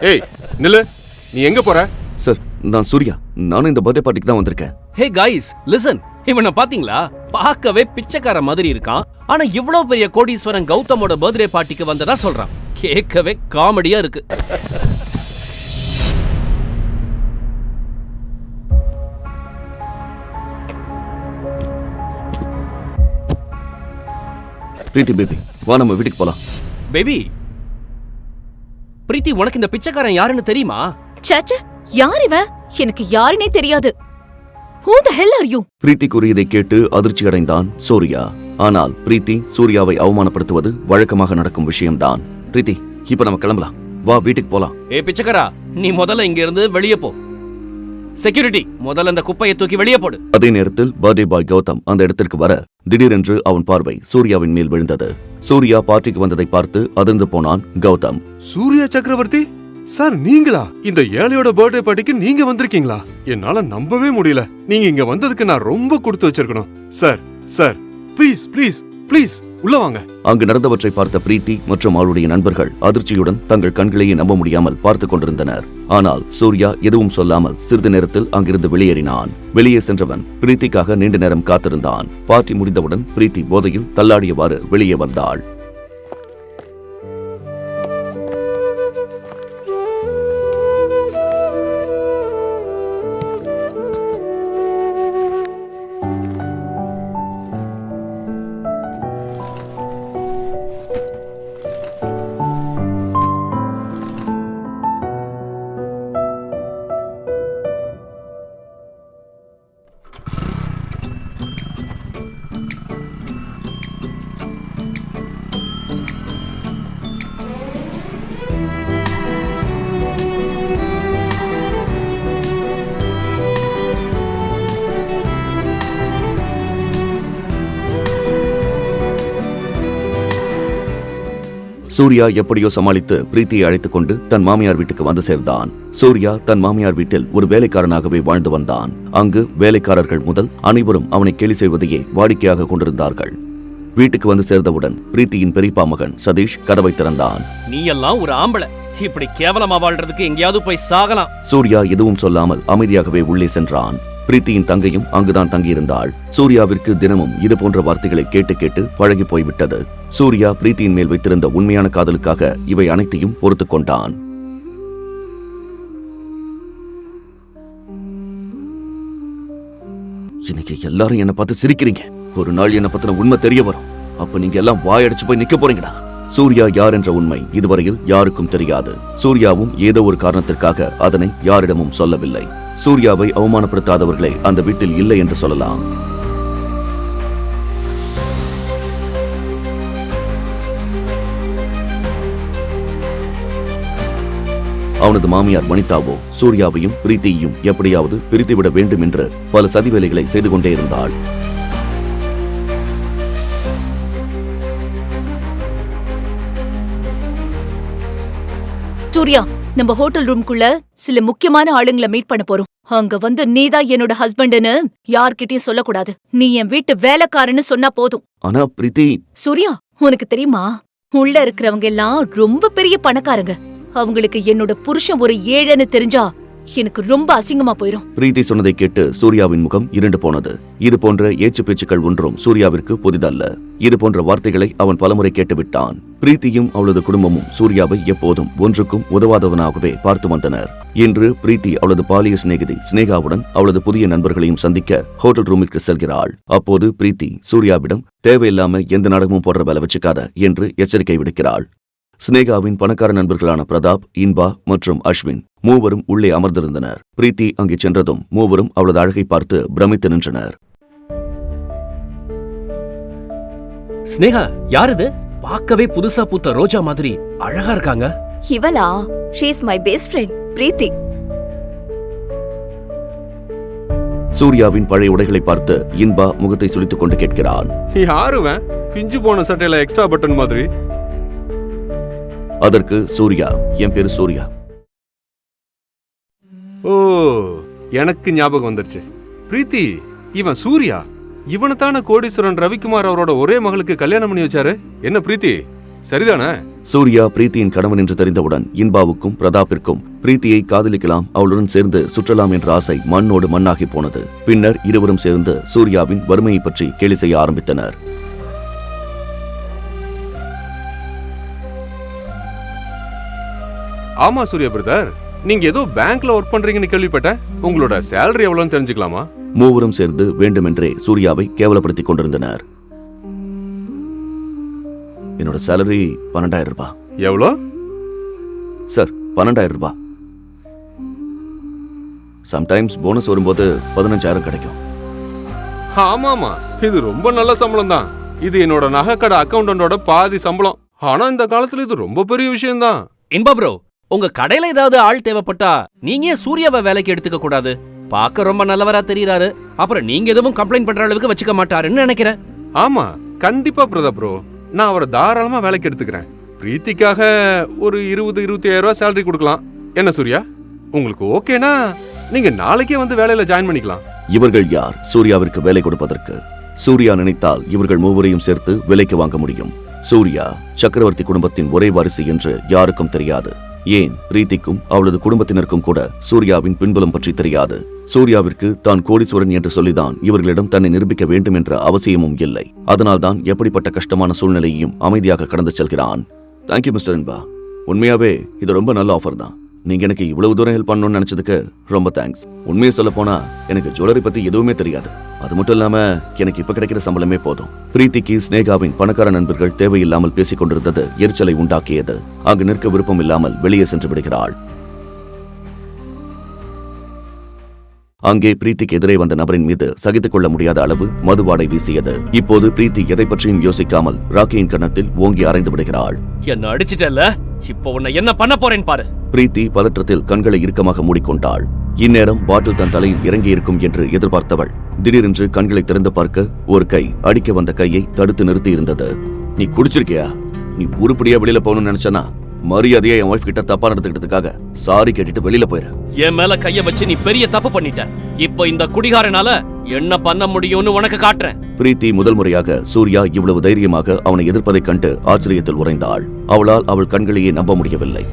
ஏய் நில்லு, நீ எங்க போற? சார், நான் சூர்யா. நானும் இந்த பர்த்டே பார்ட்டிக்கு தான் வந்திருக்கேன். ஹே गाइस, லிசன். இவனை பாத்தீங்களா? பார்க்கவே பிச்சைக்கார மாதிரி இருக்கான். ஆனா இவ்வளவு பெரிய கோடீஸ்வரன் கௌதமோட பர்த்டே பார்ட்டிக்கு வந்ததா சொல்றான். கேட்கவே காமெடியா இருக்கு. பிரீத்தி பேபி, வா நம்ம வீட்டுக்கு போலாம். பேபி, பிரீத்தி உனக்கு இந்த பிச்சைக்காரன் யாருன்னு தெரியுமா? சச்ச, யார் இவன்? எனக்கு யாருனே தெரியாது. Who the hell are you? பிரீத்தி கூறியதை கேட்டு அதிர்ச்சி அடைந்தான் சூர்யா. ஆனால் பிரீத்தி சூர்யாவை அவமானப்படுத்துவது வழக்கமாக நடக்கும் விஷயம்தான். பிரீத்தி, இப்ப நம்ம கிளம்பலாம். வா வீட்டுக்கு போலாம். ஏ பிச்சைக்காரா, நீ முதல்ல இங்க இருந்து வெளியே போ. செக்யூரிட்டி, முதல்ல அந்த குப்பையை தூக்கி வெளியே போடு. அதே நேரத்தில் பர்த்டே பாய் கௌதம் அந்த இடத்திற்கு வர திடீரென்று அவன் பார்வை சூர்யாவின் மேல் விழுந்தது. சூர்யா பார்ட்டிக்கு வந்ததை பார்த்து அதிர்ந்து போனான் கௌதம். சூர்யா சக்கரவர்த்தி சார், நீங்களா? இந்த ஏழையோட பர்த்டே பார்ட்டிக்கு நீங்க வந்திருக்கீங்களா? என்னால நம்பவே முடியல. நீங்க இங்க வந்ததுக்கு நான் ரொம்ப கொடுத்து வச்சிருக்கணும். Sir sir, please please please உள்ள வாங்க. அங்கு நடந்தவற்றை பார்த்த பிரீத்தி மற்றும் அவளுடைய நண்பர்கள் அதிர்ச்சியுடன் தங்கள் கண்களையே நம்ப முடியாமல் பார்த்துக் கொண்டிருந்தனர். ஆனால் சூர்யா எதுவும் சொல்லாமல் சிறிது நேரத்தில் அங்கிருந்து வெளியேறினான். வெளியே சென்றவன் பிரீத்திக்காக நீண்ட நேரம் காத்திருந்தான். பார்ட்டி முடிந்தவுடன் பிரீத்தி போதையில் தள்ளாடியவாறு வெளியே வந்தாள். சூர்யா எப்படியோ சமாளித்து பிரீத்தியை அழைத்துக் கொண்டு தன் மாமியார் வீட்டுக்கு வந்து சேர்ந்தான். சூர்யா தன் மாமியார் வீட்டில் ஒரு வேலைக்காரனாகவே வாழ்ந்து வந்தான். அங்கு வேலைக்காரர்கள் முதல் அனைவரும் அவனை கேலி செய்வதையே வாடிக்கையாக கொண்டிருந்தார்கள். வீட்டுக்கு வந்து சேர்ந்தவுடன் பிரீத்தியின் பெரியப்பா மகன் சதீஷ் கதவை திறந்தான். நீ எல்லாம் ஒரு ஆம்பளை, இப்படி கேவலமா வாழ்றதுக்கு எங்கேயாவது போய் சாகலாம். சூர்யா எதுவும் சொல்லாமல் அமைதியாகவே உள்ளே சென்றான். பிரீத்தியின் தங்கையும் அங்குதான் தங்கியிருந்தாள். சூர்யாவிற்கு தினமும் இது போன்ற வார்த்தைகளை கேட்டு கேட்டு பழகி போய்விட்டது. சூர்யா பிரீத்தியின் மேல் வைத்திருந்த உண்மையான காதலுக்காக இவை அனைத்தையும் பொறுத்துக் கொண்டான். இன்னைக்கு எல்லாரும் என்ன பார்த்து சிரிக்கிறீங்க. ஒரு நாள் என்ன பத்தின உண்மை தெரிய வரும். அப்ப நீங்க எல்லாம் வாயடிச்சு போய் நிக்க போறீங்கடா. சூர்யா யார் என்ற உண்மை இதுவரையில் யாருக்கும் தெரியாது. சூர்யாவும் ஏதோ ஒரு காரணத்திற்காக அதனை யாரிடமும் சொல்லவில்லை. சூர்யாவை அவமானப்படுத்தாதவர்களே அந்த வீட்டில் இல்லை என்று சொல்லலாம். அவனது மாமியார் வனிதாவோ சூர்யாவையும் பிரீத்தியையும் எப்படியாவது பிரித்துவிட வேண்டும் என்று பல சதி வேலைகளை செய்து கொண்டே இருந்தாள். சூர்யா, நம்ம ஹோட்டல் ரூம்குள்ள சில முக்கியமான ஆளுங்களை மீட் பண்ண போறோம். அங்க வந்து நீதான் என்னோட ஹஸ்பண்ட்னு யார்கிட்டயும் சொல்லக்கூடாது. நீ என் வீட்டு வேலைக்காரன்னு சொன்னா போதும். ஆனா பிரீத்தி... சூர்யா, உனக்கு தெரியுமா, உள்ள இருக்கிறவங்க எல்லாம் ரொம்ப பெரிய பணக்காரங்க. அவங்களுக்கு என்னோட புருஷன் ஒரு ஏழைன்னு தெரிஞ்சா எனக்கு ரொம்ப அசிங்கமா போயிரும். பிரீத்தி சொன்னதை கேட்டு சூர்யாவின் முகம் இருண்டு போனது. இது போன்ற ஏச்சு பேச்சுக்கள் ஒன்றும் சூர்யாவிற்கு புதிதல்ல. இது போன்ற வார்த்தைகளை அவன் பலமுறை கேட்டுவிட்டான். பிரீத்தியும் அவளது குடும்பமும் சூர்யாவை எப்போதும் ஒன்றுக்கும் உதவாதவனாகவே பார்த்து வந்தனர். இன்று பிரீத்தி அவளது பாலிய சிநேகிதி ஸ்னேகாவுடன் அவளது புதிய நண்பர்களையும் சந்திக்க ஹோட்டல் ரூமிற்கு செல்கிறாள். அப்போது பிரீத்தி சூர்யாவிடம் தேவையில்லாம எந்த நாடகமும் போடுற வேலை வச்சுக்காத என்று எச்சரிக்கை விடுக்கிறாள். ஸ்னேகாவின் பணக்கார நண்பர்களான பிரதாப், இன்பா மற்றும் அஸ்வின் மூவரும் உள்ளே அமர்ந்திருந்தனர். பிரீத்தி அங்கே சென்றதும் மூவரும் அவளது அழகை பார்த்து பிரமித்து நின்றனர். ஸ்னேகா, யாரது? பார்க்கவே புதுசா பூத்த ரோஜா மாதிரி அழகா இருக்காங்க. இவளா? she is my best friend பிரீத்தி. சூர்யாவின் பழைய உடைகளை பார்த்து இன்பா முகத்தை சுளித்துக் கொண்டு கேட்கிறான். யாருவன்? பிஞ்சு போன சட்டையில எக்ஸ்ட்ரா பட்டன் மாதிரி. அதற்கு சூர்யா, என் பேரு சூர்யா. ஓ, எனக்கு ஞாபகம் வந்துருச்சு. பிரீத்தி, இவன் சூர்யா. இவனைத்தான கோடீஸ்வரன் ரவிக்குமார் அவரோட ஒரே மகளுக்கு கல்யாணம் பண்ணி வச்சாரு. என்ன பிரீத்தி, சரிதானே? சூர்யா பிரீத்தியின் கணவன் என்று தெரிந்தவுடன் இன்பாவுக்கும் பிரதாப்பிற்கும் பிரீத்தியை காதலிக்கலாம், அவளுடன் சேர்ந்து சுற்றலாம் என்ற ஆசை மண்ணோடு மண்ணாகி போனது. பின்னர் இருவரும் சேர்ந்து சூர்யாவின் வறுமையை பற்றி கேலி செய்ய ஆரம்பித்தனர். ஆமா சூர்யா பிரதர், நீங்க ஏதோ பேங்க்ல ஒர்க் பண்றீங்கன்னு கேள்விப்பட்டேன். உங்களோட சேலரி எவ்வளவுன்னு தெரிஞ்சுக்கலாமா? மூவரும் சேர்ந்து வேண்டுமென்றே சூர்யாவை கேவலப்படுத்திக் கொண்டிருந்தனர். என்னோட சேலரி 12,000 ரூபாய். எவ்வளோ சார்? 12,000 ரூபாய். சம்டைம்ஸ் போனஸ் வரும்போது 15,000 கிடைக்கும். ஆமாமா, இது ரொம்ப நல்ல சம்பளம் தான். இது என்னோட நகைக்கடை அக்கௌண்டன்டோட பாதி சம்பளம். ஆனா இந்த காலத்துல இது ரொம்ப பெரிய விஷயம் தான். இன்பா ப்ரோ, உங்க கடையில ஏதாவது ஆள் தேவைப்பட்டா நீங்க ஏன் சூர்யாவை வேலைக்கு எடுத்துக்க கூடாது? பார்க்க ரொம்ப நல்லவரா தெரியறாரு. அப்புறம் நீங்க எதுவும் கம்ப்ளைண்ட் பண்ற அளவுக்கு வச்சுக்க மாட்டாருன்னு நினைக்கிறேன். ஆமா கண்டிப்பா பிரதா ப்ரோ, நான் அவரை தாராளமா வேலைக்கு எடுத்துக்கிறேன். பிரீத்திக்காக ஒரு 20-25,000 ரூபாய் சேலரி கொடுக்கலாம். என்ன சூர்யா, உங்களுக்கு ஓகேனா நீங்க நாளைக்கே வந்து வேலையில ஜாயின் பண்ணிக்கலாம். இவர்கள் யார் சூர்யாவிற்கு வேலை கொடுப்பதற்கு? சூர்யா நினைத்தால் இவர்கள் மூவரையும் சேர்த்து விலைக்கு வாங்க முடியும். சூர்யா சக்கரவர்த்தி குடும்பத்தின் ஒரே வாரிசு என்று யாருக்கும் தெரியாது. ஏன் பிரீத்திக்கும் அவளது குடும்பத்தினருக்கும் கூட சூர்யாவின் பின்புலம் பற்றி தெரியாது. சூர்யாவிற்கு தான் கோடீஸ்வரன் என்று சொல்லிதான் இவர்களிடம் தன்னை நிரூபிக்க வேண்டும் என்ற அவசியமும் இல்லை. அதனால்தான் எப்படிப்பட்ட கஷ்டமான சூழ்நிலையையும் அமைதியாக கடந்து செல்கிறான். தேங்க்யூ மிஸ்டர் இன்பா, உண்மையாவே இது ரொம்ப நல்ல ஆஃபர் தான். நீங்க எனக்கு இவ்வளவு தூரம் ஹெல்ப் பண்ணணும்னு நினைச்சதுக்கு ரொம்ப தேங்க்ஸ். உண்மையை சொல்ல போனா எனக்கு ஜுவல்லரி பத்தி எதுவுமே தெரியாது. அது மட்டும் இல்லாம எனக்கு இப்ப கிடைக்கிற சம்பளமே போதும். பிரீத்திக்கு ஸ்னேகாவின் பணக்கார நண்பர்கள் தேவையில்லாமல் பேசிக் கொண்டிருந்தது எரிச்சலை உண்டாக்கியது. அங்கு நிற்க விருப்பம் இல்லாமல் வெளியே சென்று விடுகிறாள். அங்கே பிரீத்திக்கு எதிரே வந்த நபரின் மீது சகித்துக் கொள்ள முடியாத அளவு மதுவாடை வீசியது. இப்போது பிரீத்தி எதை பற்றியும் யோசிக்காமல் ராக்கியின் கன்னத்தில் ஓங்கி அறைந்து விடுகிறாள். என்ன அடிச்சிட்டல்ல, இப்போ உன்னை என்ன பண்ண போறேன்னு பாரு. பிரீத்தி பதற்றத்தில் கண்களை இறுக்கமாக மூடிக்கொண்டாள். இந்நேரம் பாட்டில் தன் தலையில் இறங்கி இருக்கும் என்று எதிர்பார்த்தவள் திடீரென்று கண்களை திறந்து பார்க்க ஒரு கை அடிக்க வந்த கையை தடுத்து நிறுத்தி இருந்தது. நீ குடிச்சிருக்கியா? நீ உருப்படியா வெளியில போகணும்னு நினைச்சனா மரியாதையா என் ஒய்ஃப் கிட்ட தப்பா நடந்துக்கிட்டதுக்காக சாரி கேட்டுட்டு வெளியில போயிரு. என் மேல கைய வச்சு நீ பெரிய தப்பு பண்ணிட்ட. இப்போ இந்த குடிகாரனால என்ன பண்ண முடியும்னு உனக்கு காட்டுறேன். பிரீத்தி முதல் முறையாக சூர்யா இவ்வளவு தைரியமாக அவனை எதிர்ப்பதைக் கண்டு ஆச்சரியத்தில் உறைந்தாள். அவளால் அவள் கண்களையே நம்ப முடியவில்லை.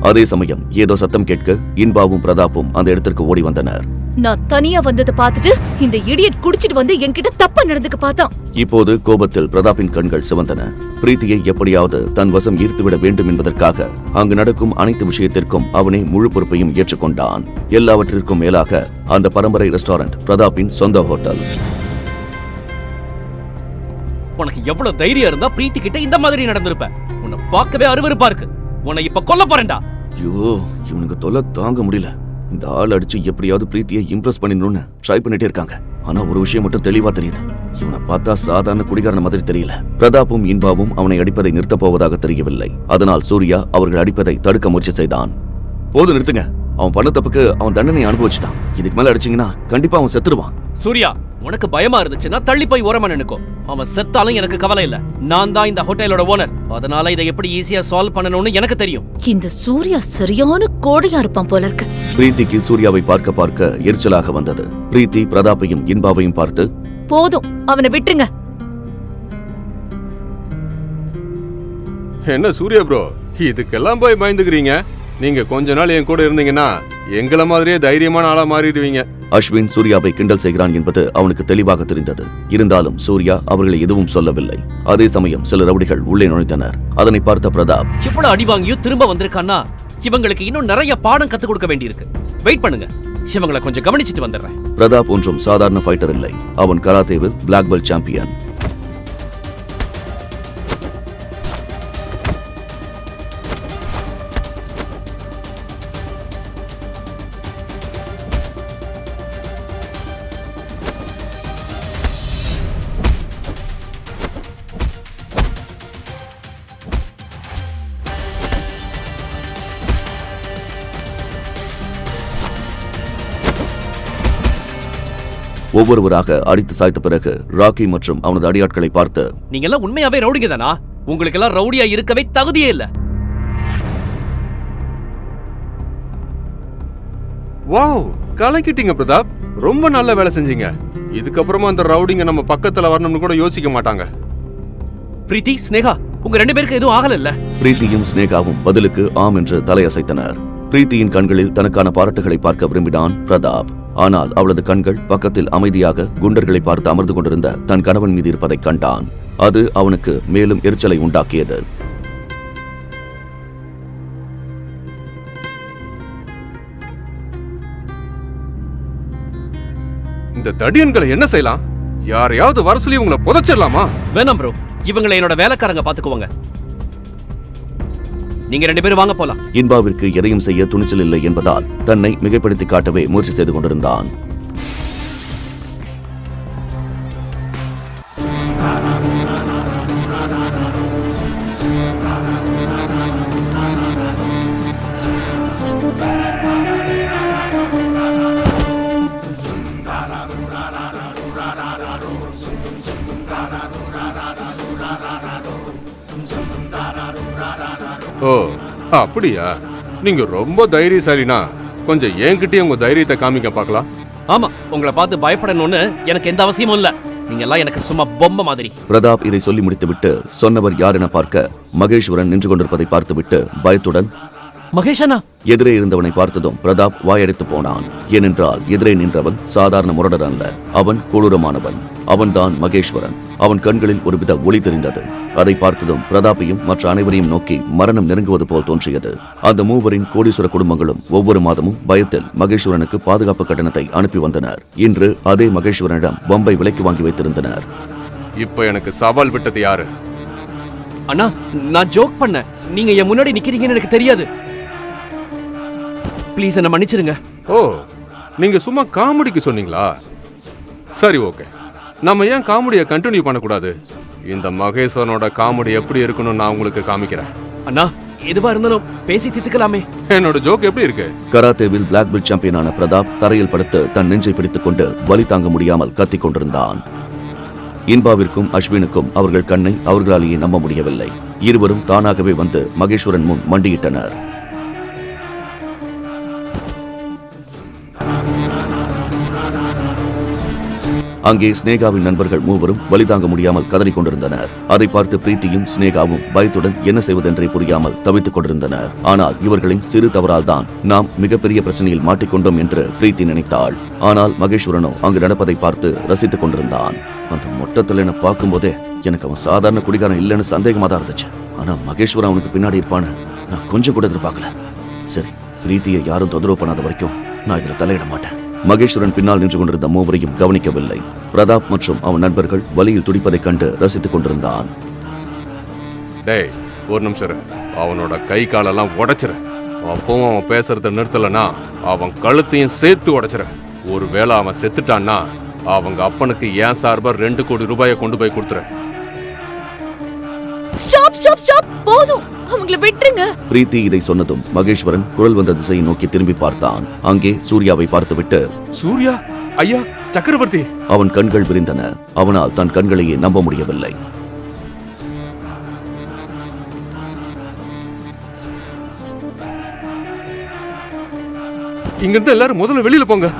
அதே சமயம் ஏதோ சத்தம் கேட்க இன்பாவும் பிரதாப்பும் அந்த இடத்திற்கு ஓடி வந்தனர். நான் தனியா வந்ததை பார்த்துட்டு இந்த இடியட் குடிச்சிட்டு வந்து என்கிட்ட தப்பா நடந்துக்க பார்த்தான். இப்போது கோபத்தில் பிரதாப்பின் கண்கள் சிவந்தன. பிரீத்தியை எப்படியாவது தன் வசம் ஈர்த்துவிட வேண்டும் என்பதற்காக அங்கு நடக்கும் அனைத்து விஷயத்திற்கும் அவனே முழு பொறுப்பையும் ஏற்றுக்கொண்டான். எல்லாவற்றிற்கும் மேலாக அந்த பரம்பரை ரெஸ்டாரண்ட் பிரதாப்பின் சொந்த ஹோட்டல். உனக்கு எவ்வளவு தைரியம் இருந்தா பிரீத்தி கிட்ட இந்த மாதிரி நடந்திருப்ப? உன்னை பார்க்கவே அருவருப்பா இருக்கு. உன்னை இப்ப கொல்ல போறேன்டா. ஐயோ, இவனுக்கு தொல்லை தாங்க முடியல. இந்த ஆள் அடிச்சு எப்படியாவது பிரீத்தியை இம்ப்ரெஸ் பண்ணிடணும்னு ட்ரை பண்ணிட்டே இருக்காங்க. ஆனா ஒரு விஷயம் மட்டும் தெளிவா தெரியுது, இவனை பார்த்தா சாதாரண குடிகாரன மாதிரி தெரியல. பிரதாப்பும் இன்பாவும் அவனை அடிப்பதை நிறுத்தப் போவதாக தெரியவில்லை. அதனால் சூர்யா அவர்கள் அடிப்பதை தடுக்க முயற்சி செய்தான். போது நிறுத்துங்க, அவன் பண்ண தப்புக்கு அவன் தண்டனை அனுபவிச்சுட்டான். இதுக்கு மேல அடிச்சீங்கன்னா கண்டிப்பா அவன் செத்துருவான். சூர்யா, உனக்கு பயமா இருந்துச்சுன்னா தள்ளி போய் ஓரமா நின்னுக்கோ. அவன் செத்தாலும் எனக்கு கவலை இல்ல. நான் தான் இந்த ஹோட்டலோட ஓனர். அதனால இதை எப்படி ஈஸியா சால்வ் பண்ணணும்னு எனக்கு தெரியும். இந்த சூர்யா சரியான கோடையா இருப்பான் போல இருக்கு. பிரீத்திக்கு சூர்யாவை பார்க்க பார்க்க எரிச்சலாக வந்தது. பிரீத்தி பிரதாப்பையும் இன்பாவையும் பார்த்து, போதும் அவனை விட்டுருங்க. என்ன சூர்யா ப்ரோ, இதுக்கெல்லாம் போய் பயந்துக்கிறீங்க? நீங்க கொஞ்ச நாள் என் கூட இருந்தீங்கன்னா எங்கள மாதிரியே தைரியமான ஆளா மாறிடுவீங்க. அஸ்வின் சூர்யாவை கிண்டல் செய்கிறான் என்பது அவனுக்கு தெளிவாக தெரிந்தது. இருந்தாலும் சூர்யா அவர்களை எதுவும் சொல்லவில்லை. அதே சமயம் சில ரவுடிகள் உள்ளே நுழைந்தனர். அதனை பார்த்த பிரதாப், இவ்வளவு அடி வாங்கியும் திரும்ப வந்திருக்கான்னா இவங்களுக்கு இன்னும் நிறைய பாடம் கத்து கொடுக்க வேண்டியிருக்கு. வெயிட் பண்ணுங்க, இவங்களை கொஞ்சம் கவனிச்சிட்டு வந்துடுறேன். பிரதாப் ஒன்றும் சாதாரண ஃபைட்டர் இல்லை. அவன் கராத்தேவில் பிளாக் பெல்ட் சாம்பியன். ஒவ்வொருவராக அடித்து சாய்த்த பிறகு ராக்கி மற்றும் அவனது அடியாட்களை பார்த்து, நீங்க எல்லாம் உண்மையாவே ரவுடிங்க தானா? உங்களுக்கு எல்லாம் ரவுடியா இருக்கவே தகுதியே இல்ல. வாவ், கலக்கிட்டீங்க பிரதாப். ரொம்ப நல்ல வேலை செஞ்சீங்க. இதுக்கப்புறமா அந்த ரவுடிங்க நம்ம பக்கத்துல வரணும்னு கூட யோசிக்க மாட்டாங்க. பிரீத்தி, ஸ்னேகா, உங்க 2 பேருக்கு எதுவும் ஆகல? பிரீத்தியும் ஸ்னேகாவும் பதிலுக்கு ஆம் என்று தலையசைத்தனர். பிரீத்தியின் கண்களில் தனக்கான பாராட்டுகளை பார்க்க விரும்பினான் பிரதாப். ஆனால் அவளது கண்கள் பக்கத்தில் அமைதியாக குண்டர்களை பார்த்து அமர்ந்து கொண்டிருந்த தன் கணவன் மீது இருப்பதைக் கண்டான். அது அவனுக்கு மேலும் எரிச்சலை உண்டாக்கியது. இந்த தடியன்களை என்ன செய்யலாம்? யாரையாவது வர சொல்லி உங்களை புதைச்சிடலாமா? வேணாம் ப்ரோ, இவங்களை என்னோட வேலைக்காரங்க பாத்துக்குவாங்க. நீங்க 2 பேரும் வாங்க போலாம். இன்பாவிற்கு எதையும் செய்ய துணிச்சல் இல்லை என்பதால் தன்னை மிகைப்படுத்தி காட்டவே முயற்சி செய்து கொண்டிருந்தான். ஓ அப்படியா? நீங்க ரொம்ப தைரியசாலினா கொஞ்சம் என்கிட்டயே உங்க தைரியத்தை காமிக்க பார்க்கலாம். ஆமா, உங்களை பார்த்து பயப்படணும்னு எனக்கு எந்த அவசியமும் இல்ல. நீங்க எல்லாம் எனக்கு சும்மா பொம்மை மாதிரி. பிரதாப் இதை சொல்லி முடித்துவிட்டு சொன்னவர் யார் என பார்க்க மகேஸ்வரன் நின்று கொண்டிருப்பதை பார்த்துவிட்டு பயத்துடன் மகேஷனா? எதிரே இருந்தவனை பார்த்ததும் பிரதாப் வாயடைத்து போனான். ஏனென்றால் எதிரே நின்றவன் சாதாரண முரடர் அல்ல, அவன் கொடூரமானவன். அவன்தான் மகேஸ்வரன். அவன் கண்களில் ஒருவித ஒளி தெரிந்தது. அதை பார்த்ததும் பிரதாப்பையும் மற்ற அனைவரையும் நோக்கி மரணம் நெருங்குவது போல் தோன்றியது. அந்த மூவரின் கோடீஸ்வர குடும்பங்களும் ஒவ்வொரு மாதமும் பயத்தில் மகேஸ்வரனுக்கு பாதுகாப்பு கட்டணத்தை அனுப்பி வந்தனர். இன்று அதே மகேஸ்வரனிடம் பம்பை விலைக்கு வாங்கி வைத்திருந்தனர். இப்ப எனக்கு சவால் விட்டது யாரு? அண்ணா, நான் ஜோக் பண்ண. நீங்க என் முன்னாடி நிக்கிறீங்கன்னு எனக்கு தெரியாது. ப்ளீஸ் என்ன மன்னிச்சிருங்க. ஓ, நீங்க சும்மா காமெடிக்கு சொன்னீங்களா? சரி, ஓகே. நம்ம ஏன் காமெடியை கண்டினியூ பண்ணக்கூடாது? இந்த மகேஸ்வரனோட காமெடி எப்படி இருக்குன்னு நான் உங்களுக்கு காமிக்கிறேன். அண்ணா, எதுவா இருந்தாலும் பேசி தீர்த்துக்கலாமே. என்னோட ஜோக் எப்படி இருக்கு? கராத்தேவில் பிளாக் பெல்ட் சாம்பியனான பிரதாப் தரையில் படுத்து தன் நெஞ்சை பிடித்துக் கொண்டு வலி தாங்க முடியாமல் கத்திக் கொண்டிருந்தான். இன்பாவிற்கும் அஸ்வினுக்கும் அவர்கள் கண்ணை அவர்களாலேயே நம்ப முடியவில்லை. இருவரும் தானாகவே வந்து மகேஸ்வரன் முன் மண்டியிட்டனர். அங்கே ஸ்னேகாவின் நண்பர்கள் மூவரும் வலிதாங்க முடியாமல் கதறிக் கொண்டிருந்தனர். அதை பார்த்து பிரீத்தியும் ஸ்னேகாவும் பயத்துடன் என்ன செய்வதென்றே புரியாமல் தவித்துக் கொண்டிருந்தனர். ஆனால் இவர்களின் சிறு தவறால் தான் நாம் மிகப்பெரிய பிரச்சனையில் மாட்டிக்கொண்டோம் என்று பிரீத்தி நினைத்தாள். ஆனால் மகேஸ்வரனோ அங்கு நடப்பதை பார்த்து ரசித்துக் கொண்டிருந்தான். அந்த மொட்டத்தில் என்ன பார்க்கும் போதே எனக்கு அவன் சாதாரண குடிகாரன் இல்லைன்னு சந்தேகமா தான் இருந்துச்சு. ஆனா மகேஸ்வரன் அவனுக்கு பின்னாடி இருப்பான்னு நான் கொஞ்சம் கூட எதிர்பார்க்கல. சரி, பிரீத்தியை யாரும் தொந்தரவு பண்ணாத வரைக்கும் நான் இதுல தலையிட மாட்டேன். மகேஸ்வரன் பின்னால் நின்று கொண்டிருந்த மூவரையும் கவனிக்கவில்லை. பிரதாப் மற்றும் அவன் நண்பர்கள் வலியில் துடிப்பதைக் கண்டு ரசித்துக் கொண்டிருந்தான். டேய், ஒரு நிமிஷம். அவனோட கை காலெல்லாம் உடைச்சிரு. அப்பவும் அவன் பேசுறத நிறுத்தலனா அவன் கழுத்தையும் சேர்த்து உடைச்சிரு. ஒருவேளை அவன் செத்துட்டான்னா அவங்க அப்பனுக்கு ஏன் சார்பா 2 கோடி ரூபாயை கொண்டு போய் கொடுத்துரு. ஸ்டாப் ஸ்டாப் ஸ்டாப், போதும், அவங்கள விட்டுருங்க. பிரீத்தி இதை சொன்னதும் மகேஸ்வரன் குரல் வந்த திசையை நோக்கி திரும்பி பார்த்தான். அங்கே சூர்யாவை பார்த்துவிட்டு, சூர்யா ஐயா, சக்கரவர்த்தி. அவன் கண்கள் விரிந்தன. அவனால் தன் கண்களையே நம்ப முடியவில்லை. இங்கிருந்து எல்லாரும் முதல்ல வெளியில போங்க.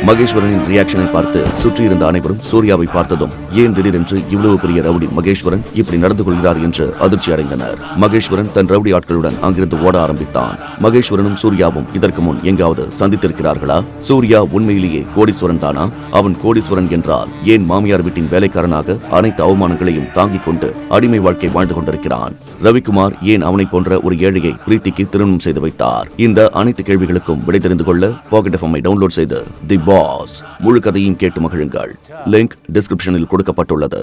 மகேஸ்வரனின் ரியாக்ஷனை பார்த்து சுற்றியிருந்த அனைவரும் சூர்யாவை பார்த்ததும் ஏன் திடீரென்று இவ்வளவு பெரிய ரவுடி மகேஸ்வரன் இப்படி நடந்து கொள்கிறார் என்று அதிர்ச்சி அடைந்தனர். மகேஸ்வரன் தன் ரவுடி ஆட்களுடன் அங்கிருந்து ஓட ஆரம்பித்தான். மகேஸ்வரனும் சூர்யாவும் இதற்கு முன் எங்காவது சந்தித்திருக்கிறார்களா? சூர்யா உண்மையிலேயே கோடீஸ்வரன் தானா? அவன் கோடீஸ்வரன் என்றால் ஏன் மாமியார் வீட்டின் வேலைக்காரனாக அனைத்து அவமானங்களையும் தாங்கிக் கொண்டு அடிமை வாழ்க்கை வாழ்ந்து கொண்டிருக்கிறான்? ரவிக்குமார் ஏன் அவனை போன்ற ஒரு ஏழையை பிரீத்திக்கு திருமணம் செய்து வைத்தார்? இந்த அனைத்து கேள்விகளுக்கும் விடை தெரிந்து கொள்ள பாக்கெட் எஃப்எம்-ஐ டவுன்லோட் செய்து தி பாஸ் முழு கதையும் கேட்டு மகிழுங்கள். லிங்க் டிஸ்கிரிப்ஷனில் கொடுக்கப்பட்டுள்ளது.